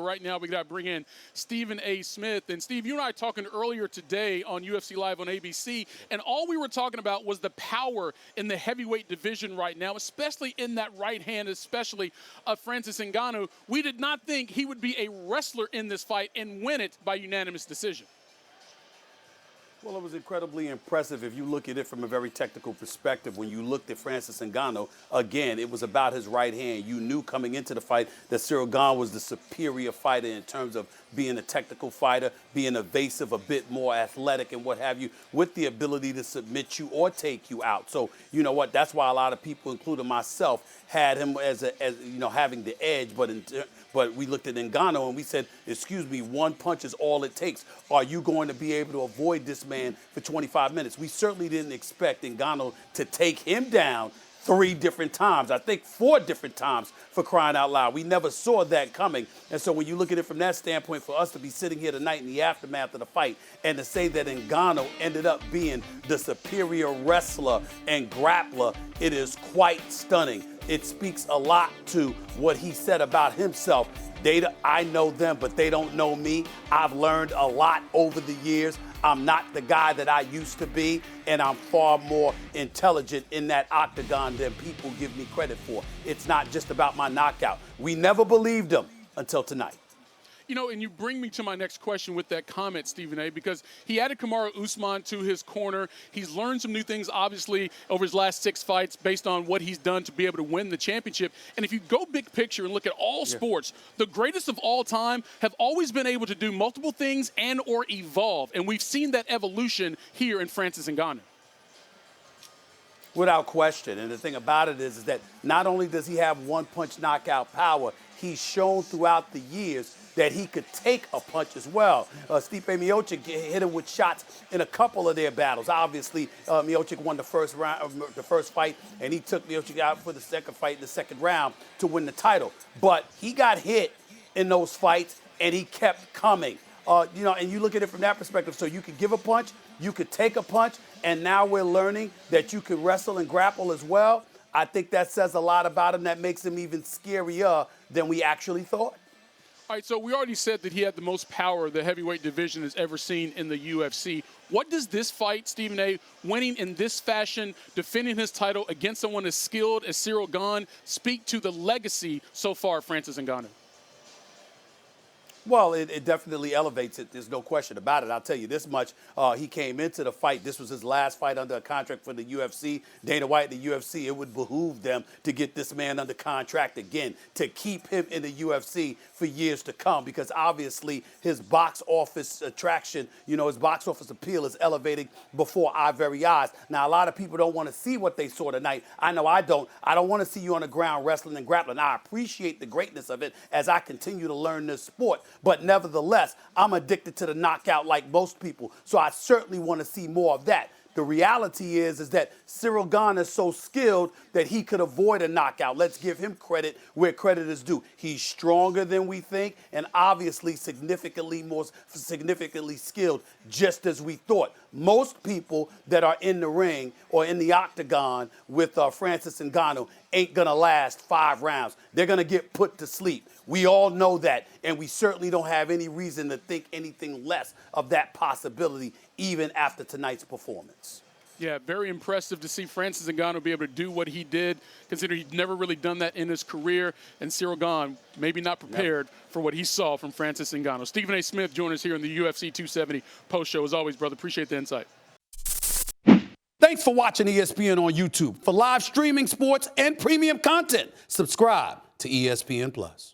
Right now, we got to bring in Stephen A. Smith. And Steve, you and I talking earlier today on UFC Live on ABC, and all we were talking about was the power in the heavyweight division right now, especially in that right hand, especially of Francis Ngannou. We did not think he would be a wrestler in this fight and win it by unanimous decision. Well, it was incredibly impressive if you look at it from a very technical perspective. When you looked at Francis Ngannou, again, it was about his right hand. You knew coming into the fight that Ciryl Gane was the superior fighter in terms of being a technical fighter, being evasive, a bit more athletic and what have you, with the ability to submit you or take you out. So, you know what, that's why a lot of people, including myself, had him as having the edge, but we looked at Ngannou and we said, excuse me, one punch is all it takes. Are you going to be able to avoid this man for 25 minutes? We certainly didn't expect Ngannou to take him down 3 different times. I think 4 different times, for crying out loud. We never saw that coming. And so when you look at it from that standpoint, for us to be sitting here tonight in the aftermath of the fight and to say that Ngannou ended up being the superior wrestler and grappler, it is quite stunning. It speaks a lot to what he said about himself. I know them, but they don't know me. I've learned a lot over the years. I'm not the guy that I used to be, and I'm far more intelligent in that octagon than people give me credit for. It's not just about my knockout. We never believed him until tonight. You know, and you bring me to my next question with that comment, Stephen A., because he added Kamaru Usman to his corner. He's learned some new things, obviously, over his last 6 fights based on what he's done to be able to win the championship. And if you go big picture and look at all sports, the greatest of all time have always been able to do multiple things and or evolve. And we've seen that evolution here in Francis Ngannou. Without question. And the thing about it is that not only does he have one-punch knockout power, he's shown throughout the years that he could take a punch as well. Stipe Miocic hit him with shots in a couple of their battles. Obviously, Miocic won the first fight, and he took Miocic out for the second fight in the second round to win the title. But he got hit in those fights, and he kept coming. And you look at it from that perspective. So you could give a punch, you could take a punch, and now we're learning that you could wrestle and grapple as well. I think that says a lot about him. That makes him even scarier than we actually thought. All right, so we already said that he had the most power the heavyweight division has ever seen in the UFC. What does this fight, Stephen A., winning in this fashion, defending his title against someone as skilled as Ciryl Gane, speak to the legacy so far of Francis Ngannou? Well, it definitely elevates it. There's no question about it. I'll tell you this much. He came into the fight. This was his last fight under a contract for the UFC. Dana White, the UFC, it would behoove them to get this man under contract again, to keep him in the UFC for years to come, because obviously his box office attraction, his box office appeal is elevating before our very eyes. Now, a lot of people don't want to see what they saw tonight. I know I don't. I don't want to see you on the ground wrestling and grappling. I appreciate the greatness of it as I continue to learn this sport. But nevertheless, I'm addicted to the knockout like most people. So I certainly want to see more of that. The reality is that Ciryl Gane is so skilled that he could avoid a knockout. Let's give him credit where credit is due. He's stronger than we think, and obviously significantly skilled, just as we thought. Most people that are in the ring or in the octagon with Francis Ngannou ain't going to last 5 rounds. They're going to get put to sleep. We all know that, and we certainly don't have any reason to think anything less of that possibility, even after tonight's performance. Yeah, very impressive to see Francis Ngannou be able to do what he did, considering he'd never really done that in his career. And Ciryl Gane maybe not prepared for what he saw from Francis Ngannou. Stephen A. Smith joined us here in the UFC 270 post-show. As always, brother, appreciate the insight. Thanks for watching ESPN on YouTube. For live streaming sports and premium content, subscribe to ESPN+.